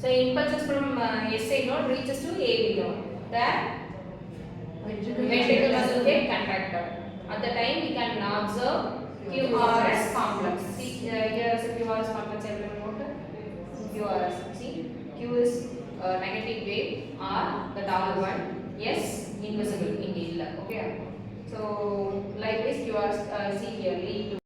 So impulses from SA node reaches to AB node. The ventricular muscle get contracted. At the time we can observe QRS complex. See here is a QRS complex. Everyone note QRS. See Q is negative wave, R the tall one, S invisible in illa. Okay. So like this QRS see here lead to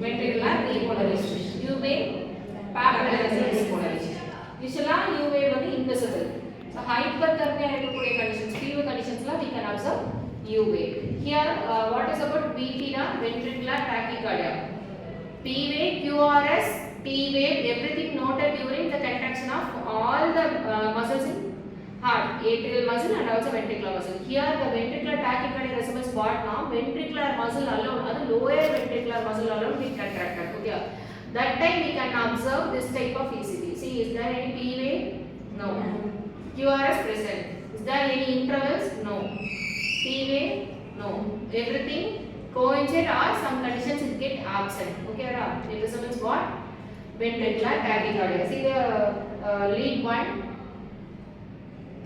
ventricular repolarization. U wave parallel repolarization. Usually U wave is invisible. So hyperthermia இருக்கக்கூடிய conditions, PV conditions la we can observe U wave. Here what is about VT na ventricular tachycardia. P wave, QRS, T wave, everything noted during the contraction of all the muscles in heart, atrial muscle and also ventricular muscle. Here the ventricular tachycardia resembles what now? Ventricular muscle alone, that lower ventricular muscle alone will contracted. Okay. That time we can observe this type of ECG. See, is there any P wave? No. QRS present. Is there any intervals? No. P wave? No. Everything coincide or some conditions it get absent. Okay, right? It resembles what? Ventricular tachycardia. See the lead point.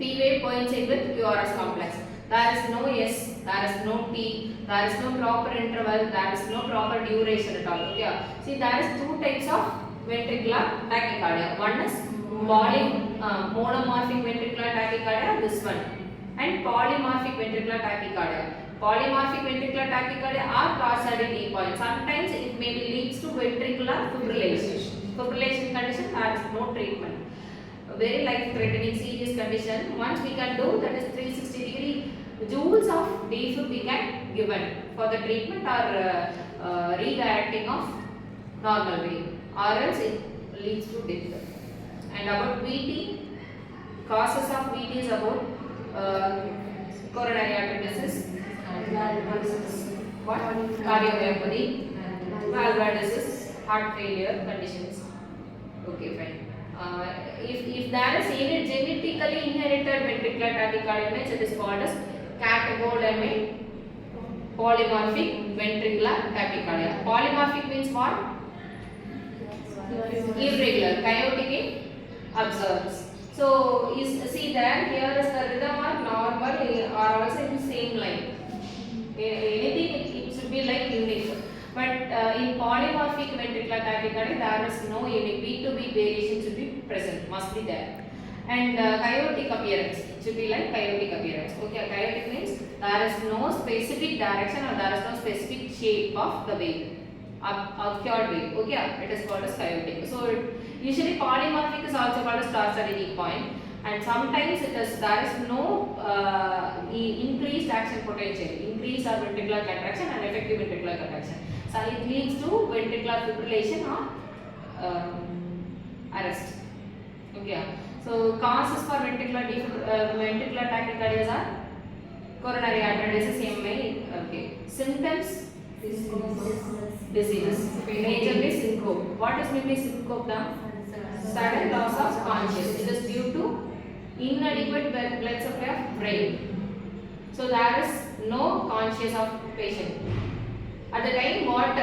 P wave coincide with QRS complex. There is no S, there is no T, there is no proper interval, there is no proper duration at all. Okay. See, there is two types of ventricular tachycardia. One is monomorphic ventricular tachycardia, this one, and polymorphic ventricular tachycardia. Polymorphic ventricular tachycardia are caused at a deep point. Sometimes it may leads to ventricular fibrillation. Fibrillation condition has no treatment. Very life threatening serious condition. Once we can do that is 360-degree joules of defib we can given for the treatment or redirecting of normal wave, or else it leads to death. And about VT, causes of VT is about coronary artery disease, what? Cardiomyopathy, valvular disease, heart failure conditions. Okay, fine. If there is any genetically inherited ventricular tachycardia, it is called as catecholamine polymorphic ventricular tachycardia. Polymorphic means what? Irregular, chaotic in observes. So see there, here is the rhythm or normal or also in same line. Anything it should be like unique. But in polymorphic ventricular tachycardia, there is no unique. B to B variation should be present, must be there. And chaotic appearance, it should be like chaotic appearance. Okay, chaotic means there is no specific direction or there is no specific shape of the wave, occurred wave. Okay, it is called as chaotic. So usually polymorphic is also called as stationary point. And sometimes it is there is no increased action potential, increased or ventricular contraction and effective ventricular contraction. So it leads to ventricular fibrillation or arrest. Okay. So causes for ventricular tachycardia are coronary artery disease, MI. Okay. Symptoms: dizziness. Majorly syncope. What is maybe syncope now? Sudden loss of consciousness. It is due to inadequate blood supply of brain. So there is no conscious of patient. At the time, what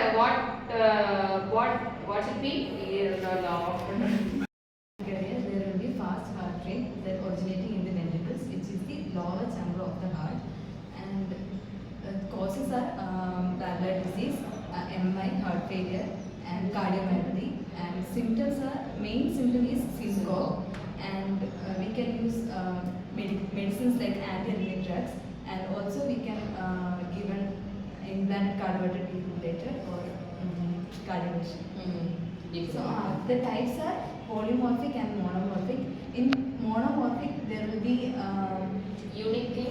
should be There will be fast heart rate that originating in the ventricles, which is the lower chamber of the heart, and causes are valvular disease, MI, heart failure, and cardiomyopathy. And symptoms are, main symptom is syncope, and we can use medicines like anti-arrhythmic drugs, and also we can give an implanted cardioverter defibrillator or cardiovation. So the types are polymorphic and monomorphic. In monomorphic there will be uniquely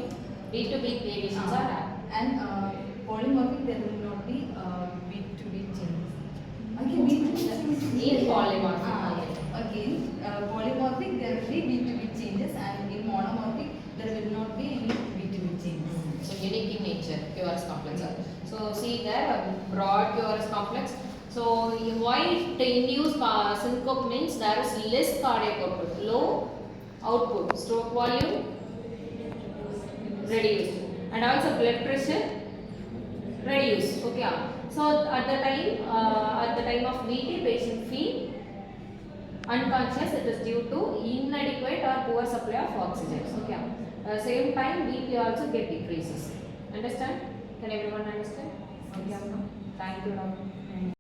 beat to beat variations are and polymorphic there will not be beat to beat changes. Okay, beat to beat in polymorphic. Again, polymorphic there will be beat to beat changes, and in monomorphic there will not be any beat to beat changes. So unique in nature, QRS complex. So see there, broad QRS complex. So why it induce syncope means there is less cardiac output, low output, stroke volume reduced, and also blood pressure reduced. Okay. So at the time of VT, patient feel Unconscious, it is due to inadequate or poor supply of oxygen. Okay. Same time BP also get decreases. Understand? Can everyone understand? Okay. Thank you.